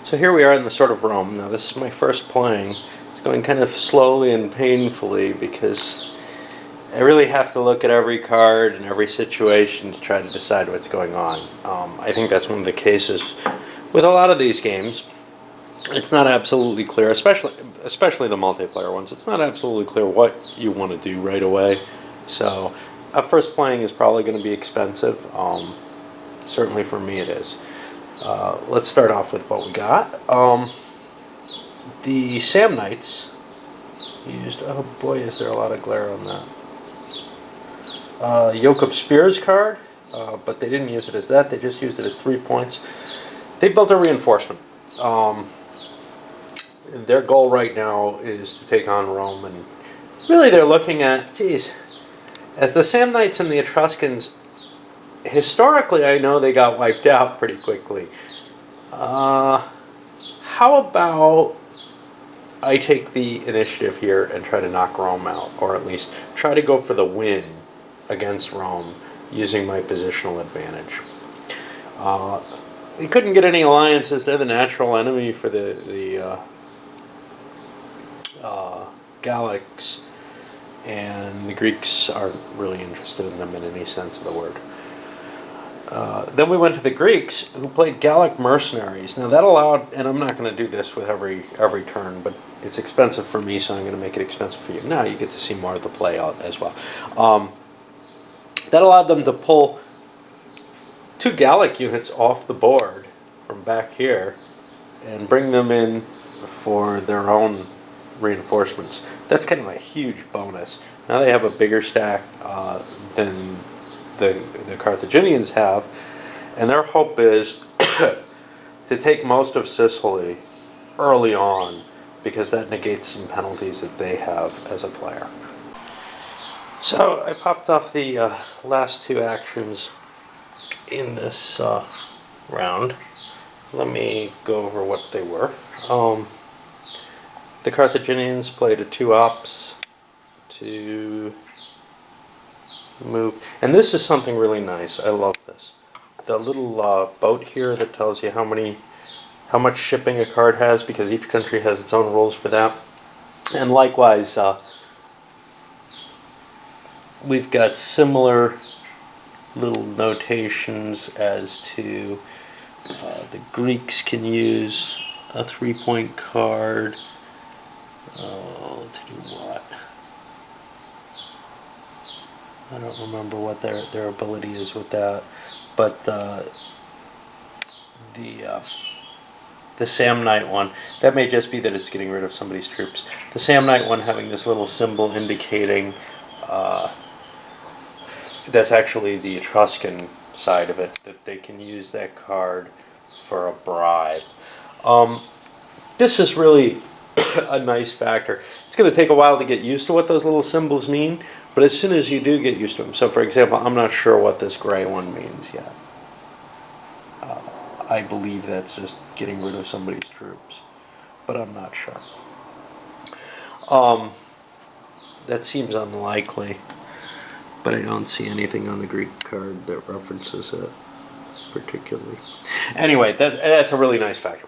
So here we are in the sort of Rome. Now this is my first playing. It's going kind of slowly and painfully because I really have to look at every card and every situation to try to decide what's going on. I think that's one of the cases with a lot of these games. It's not absolutely clear, especially the multiplayer ones. It's not absolutely clear what you want to do right away. So first playing is probably going to be expensive. Certainly for me it is. Let's start off with what we got. The Sam Knights used, oh boy is there a lot of glare on that. Yoke of Spears card, but they didn't use it as that, they just used it as 3 points. They built a reinforcement. Their goal right now is to take on Rome, and really they're looking at, geez, as the Sam Knights and the Etruscans, historically I know they got wiped out pretty quickly. How about I take the initiative here and try to knock Rome out, or at least try to go for the win against Rome using my positional advantage. They couldn't get any alliances. They're the natural enemy for the Gallics, and the Greeks aren't really interested in them in any sense of the word. Then we went to the Greeks, who played Gallic mercenaries. Now that allowed, and I'm not going to do this with every turn, but it's expensive for me, so I'm going to make it expensive for you. Now you get to see more of the play out as well. That allowed them to pull 2 Gallic units off the board from back here and bring them in for their own reinforcements. That's kind of a huge bonus. Now they have a bigger stack than the Carthaginians have, and their hope is to take most of Sicily early on, because that negates some penalties that they have as a player. So I popped off the last 2 actions in this round. Let me go over what they were. The Carthaginians played a 2 ops to move, and this is something really nice. I love this. The little boat here that tells you how much shipping a card has, because each country has its own rules for that. And likewise, we've got similar little notations as to the Greeks can use a 3-point card to do what? I don't remember what their ability is with that, but the Sam Knight one, that may just be that it's getting rid of somebody's troops. The Sam Knight one having this little symbol indicating that's actually the Etruscan side of it, that they can use that card for a bribe. This is really a nice factor. It's going to take a while to get used to what those little symbols mean, but as soon as you do get used to them, so for example, I'm not sure what this gray one means yet. I believe that's just getting rid of somebody's troops, but I'm not sure. That seems unlikely, but I don't see anything on the Greek card that references it particularly. Anyway, that's a really nice factor.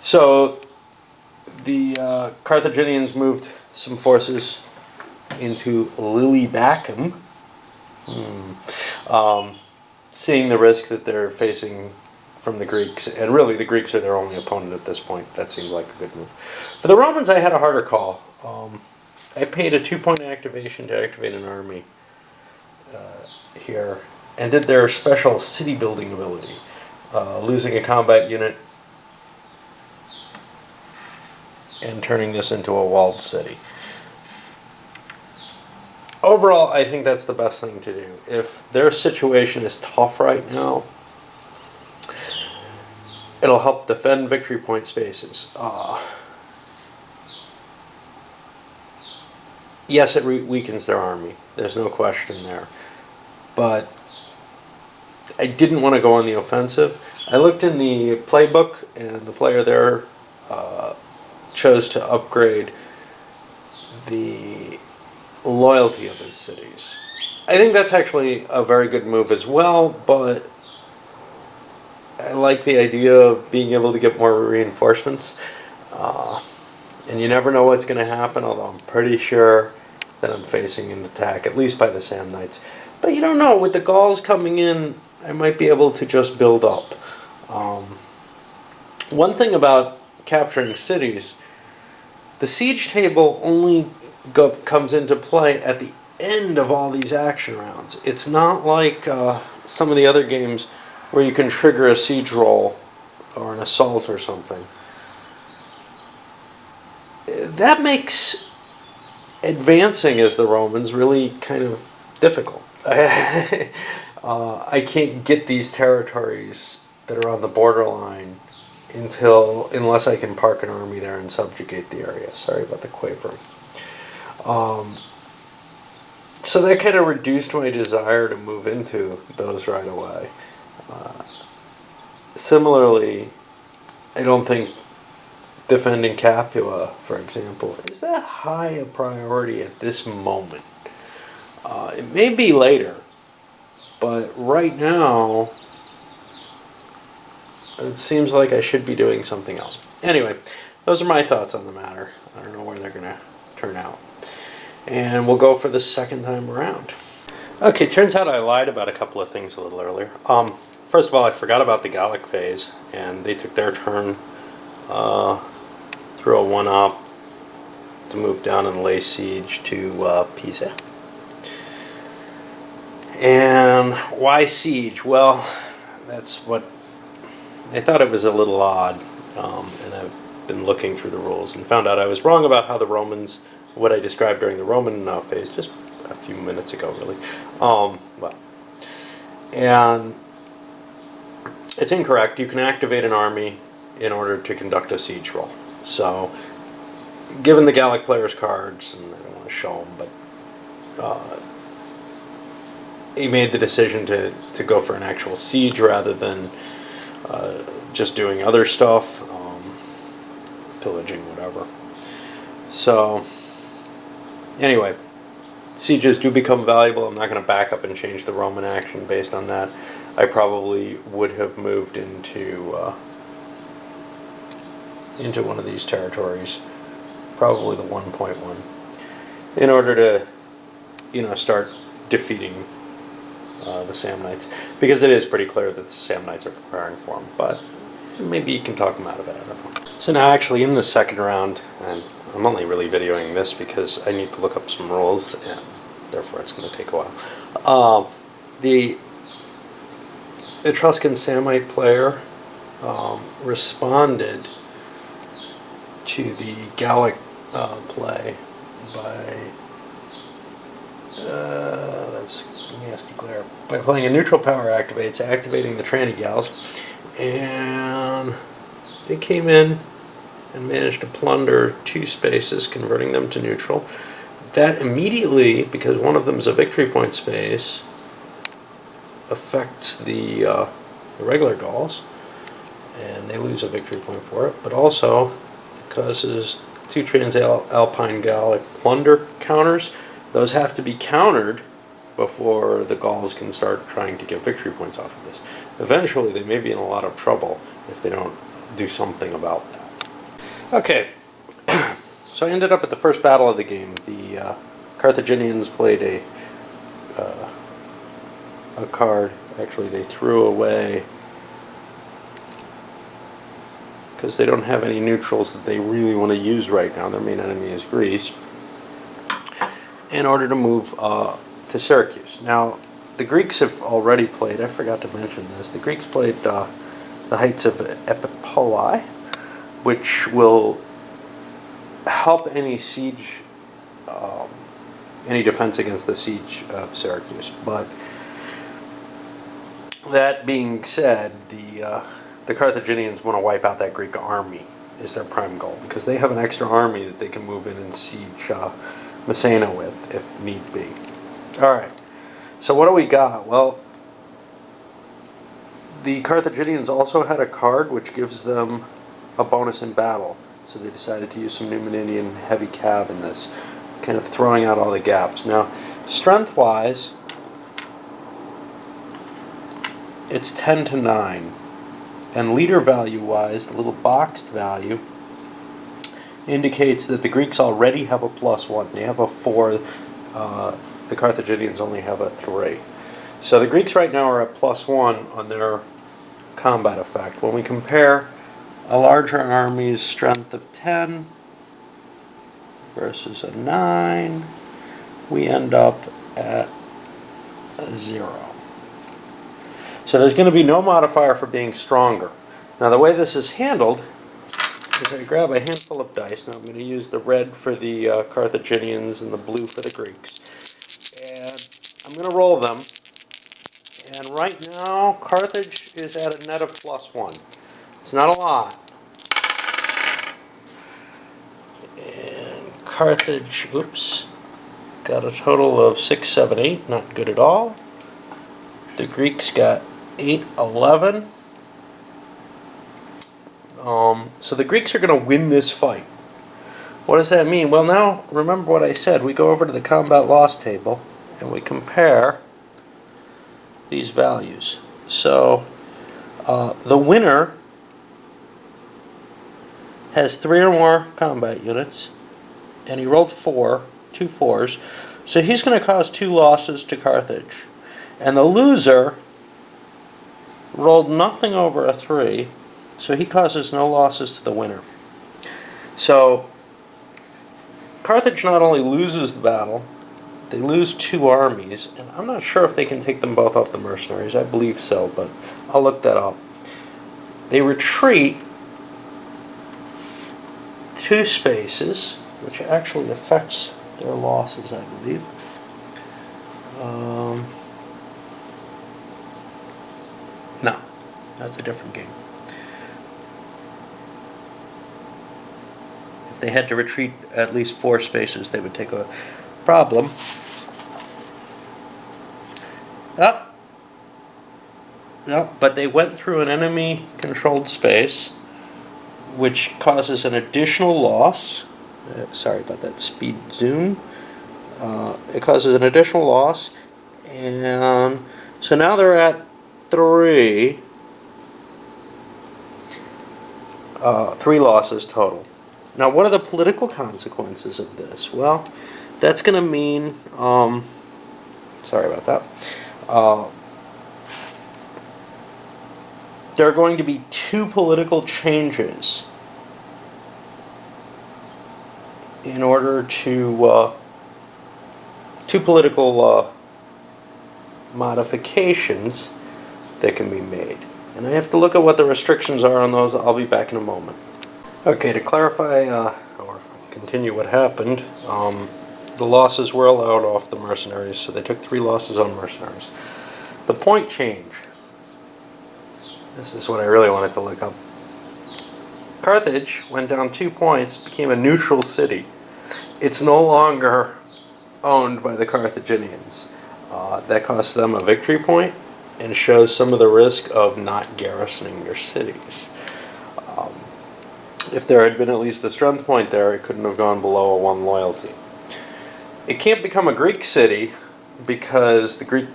So the Carthaginians moved some forces into Lillybacum, seeing the risk that they're facing from the Greeks, and really the Greeks are their only opponent at this point. That seemed like a good move. For the Romans, I had a harder call. I paid a 2-point activation to activate an army here, and did their special city building ability, losing a combat unit and turning this into a walled city. Overall, I think that's the best thing to do. If their situation is tough right now, it'll help defend victory point spaces. Yes, it weakens their army. There's no question there. But I didn't want to go on the offensive. I looked in the playbook, and the player there chose to upgrade the loyalty of his cities. I think that's actually a very good move as well, but I like the idea of being able to get more reinforcements. And you never know what's going to happen, although I'm pretty sure that I'm facing an attack, at least by the Samnites. But you don't know. With the Gauls coming in, I might be able to just build up. One thing about capturing cities, the siege table only comes into play at the end of all these action rounds. It's not like some of the other games where you can trigger a siege roll or an assault or something. That makes advancing as the Romans really kind of difficult. I can't get these territories that are on the borderline unless I can park an army there and subjugate the area. Sorry about the quavering. So that kind of reduced my desire to move into those right away. Similarly, I don't think defending Capua, for example, is that high a priority at this moment. It may be later, but right now, it seems like I should be doing something else. Anyway, those are my thoughts on the matter. I don't know where they're going to turn out. And we'll go for the second time around. Okay, turns out I lied about a couple of things a little earlier. First of all, I forgot about the Gallic phase, and they took their turn through a 1-up to move down and lay siege to Pisa. And why siege? Well, that's what I thought. It was a little odd, and I've been looking through the rules and found out I was wrong about how the Romans, what I described during the Roman phase, just a few minutes ago, really. And it's incorrect. You can activate an army in order to conduct a siege roll. So, given the Gallic players' cards, and I don't want to show them, but he made the decision to go for an actual siege rather than just doing other stuff, pillaging, whatever. So, anyway, sieges do become valuable. I'm not going to back up and change the Roman action based on that. I probably would have moved into one of these territories, probably the 1.1, in order to, start defeating the Samnites, because it is pretty clear that the Samnites are preparing for them, but maybe you can talk them out of it, I don't know. So now actually in the second round, and I'm only really videoing this because I need to look up some rules, and therefore it's going to take a while. The Etruscan Samnite player responded to the Gallic play by that's nasty glare, by playing a neutral power activates, activating the tranny gals, and they came in and managed to plunder 2 spaces, converting them to neutral. That immediately, because one of them is a victory point space, affects the regular Gauls, and they lose a victory point for it, but also it causes 2 Transalpine Gallic plunder counters. Those have to be countered before the Gauls can start trying to get victory points off of this. Eventually, they may be in a lot of trouble if they don't do something about that. Okay, so I ended up at the first battle of the game. The Carthaginians played a card. Actually, they threw away, because they don't have any neutrals that they really want to use right now. Their main enemy is Greece, in order to move to Syracuse. Now, the Greeks have already played, I forgot to mention this, the Greeks played the Heights of Epipolae, which will help any siege, any defense against the siege of Syracuse. But that being said, the Carthaginians want to wipe out that Greek army, is their prime goal, because they have an extra army that they can move in and siege Messina with, if need be. Alright, so what do we got? Well, the Carthaginians also had a card which gives them a bonus in battle, so they decided to use some Numidian heavy cav in this, kind of throwing out all the gaps. Now, strength-wise, it's 10 to 9. And leader value-wise, the little boxed value indicates that the Greeks already have a +1. They have a 4. The Carthaginians only have a 3. So the Greeks right now are at +1 on their combat effect. When we compare a larger army's strength of 10 versus a 9, we end up at a 0. So there's going to be no modifier for being stronger. Now the way this is handled is I grab a handful of dice. Now I'm going to use the red for the Carthaginians and the blue for the Greeks. And I'm going to roll them. And right now, Carthage is at a net of +1. It's not a lot. And Carthage, oops, got a total of 6, 7, 8. Not good at all. The Greeks got 8, 11. So the Greeks are going to win this fight. What does that mean? Well, now, remember what I said. We go over to the combat loss table, and we compare these values. So, the winner has 3 or more combat units, and he rolled 2 4s, so he's going to cause 2 losses to Carthage. And the loser rolled nothing over a 3, so he causes no losses to the winner. So Carthage not only loses the battle, they lose 2 armies, and I'm not sure if they can take them both off the mercenaries. I believe so, but I'll look that up. They retreat 2 spaces, which actually affects their losses, I believe. No, that's a different game. If they had to retreat at least 4 spaces, they would take a problem. No, but they went through an enemy-controlled space, which causes an additional loss. Sorry about that speed zoom. It causes an additional loss, and so now they're at 3. 3 losses total. Now, what are the political consequences of this? Well, that's going to mean, sorry about that, there are going to be 2 political changes in order to, 2 political modifications that can be made. And I have to look at what the restrictions are on those. I'll be back in a moment. Okay, to clarify, or continue what happened, the losses were allowed off the mercenaries, so they took 3 losses on mercenaries. The point change. This is what I really wanted to look up. Carthage went down 2 points, became a neutral city. It's no longer owned by the Carthaginians. That cost them a victory point and shows some of the risk of not garrisoning your cities. If there had been at least a strength point there, it couldn't have gone below a 1 loyalty. It can't become a Greek city because the Greek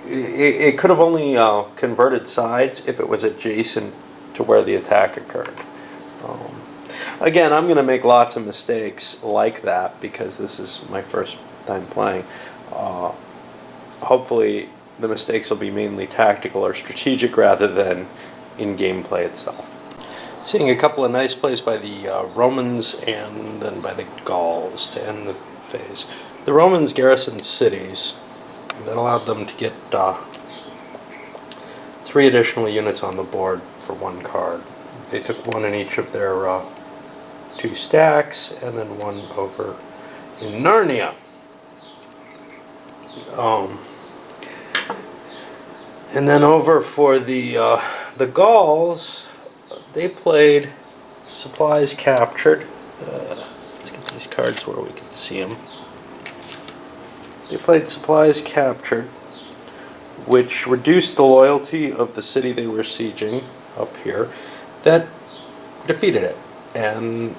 it could have only converted sides if it was adjacent to where the attack occurred. Again, I'm going to make lots of mistakes like that because this is my first time playing. Hopefully the mistakes will be mainly tactical or strategic rather than in gameplay itself. Seeing a couple of nice plays by the Romans and then by the Gauls to end the phase. The Romans garrisoned cities. That allowed them to get 3 additional units on the board for 1 card. They took 1 in each of their 2 stacks, and then 1 over in Narnia. And then over for the Gauls, they played supplies captured. Let's get these cards where we can see them. They played supplies captured, which reduced the loyalty of the city they were sieging up here. That defeated it. And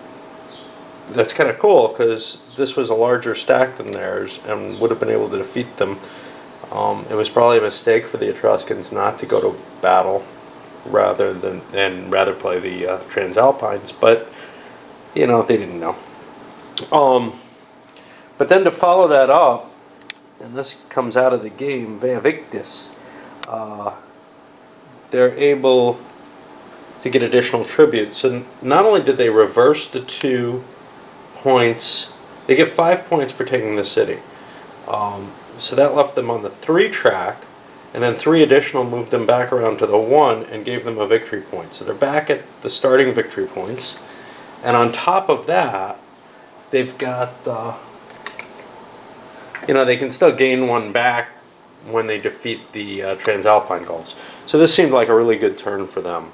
that's kind of cool because this was a larger stack than theirs and would have been able to defeat them. It was probably a mistake for the Etruscans not to go to battle rather play the Transalpines, but you know, they didn't know. But then to follow that up, and this comes out of the game, Veavictis, they're able to get additional tribute. So not only did they reverse the 2 points, they get 5 points for taking the city. So that left them on the 3 track, and then 3 additional moved them back around to the 1 and gave them a victory point. So they're back at the starting victory points. And on top of that, they've got, you know, they can still gain 1 back when they defeat the Transalpine Gauls. So this seemed like a really good turn for them.